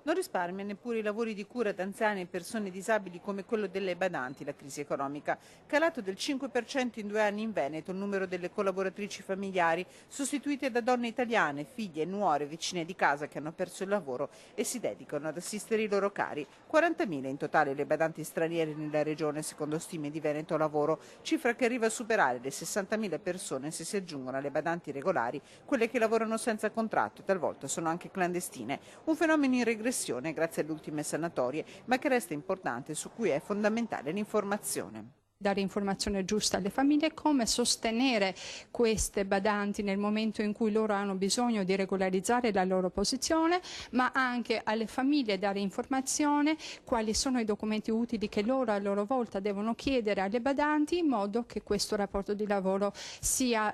Non risparmia neppure i lavori di cura ad anziani e persone disabili come quello delle badanti, la crisi economica. Calato del 5% in 2 anni in Veneto il numero delle collaboratrici familiari, sostituite da donne italiane, figlie, nuore, vicine di casa che hanno perso il lavoro e si dedicano ad assistere i loro cari. 40.000 in totale le badanti straniere nella regione, secondo stime di Veneto Lavoro, cifra che arriva a superare le 60.000 persone se si aggiungono alle badanti regolari quelle che lavorano senza contratto e talvolta sono anche clandestine. Un fenomeno in regressione grazie alle ultime sanatorie, ma che resta importante, su cui è fondamentale l'informazione. Dare informazione giusta alle famiglie, come sostenere queste badanti nel momento in cui loro hanno bisogno di regolarizzare la loro posizione, ma anche alle famiglie dare informazione quali sono i documenti utili che loro a loro volta devono chiedere alle badanti in modo che questo rapporto di lavoro sia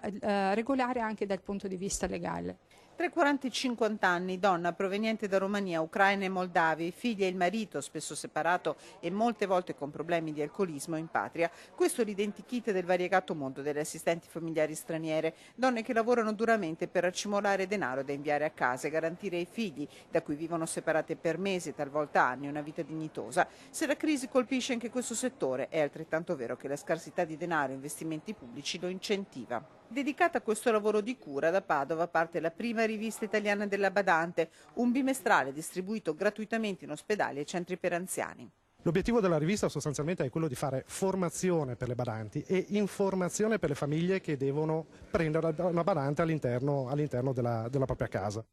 regolare anche dal punto di vista legale. Tra i 40 e i 50 anni, donna proveniente da Romania, Ucraina e Moldavi, figlia e il marito, spesso separato e molte volte con problemi di alcolismo in patria. Questo è l'identikit del variegato mondo delle assistenti familiari straniere, donne che lavorano duramente per accumulare denaro da inviare a casa e garantire ai figli, da cui vivono separate per mesi e talvolta anni, una vita dignitosa. Se la crisi colpisce anche questo settore, è altrettanto vero che la scarsità di denaro e investimenti pubblici lo incentiva. Dedicata a questo lavoro di cura, da Padova parte la prima rivista italiana della badante, un bimestrale distribuito gratuitamente in ospedali e centri per anziani. L'obiettivo della rivista sostanzialmente è quello di fare formazione per le badanti e informazione per le famiglie che devono prendere una badante all'interno della propria casa.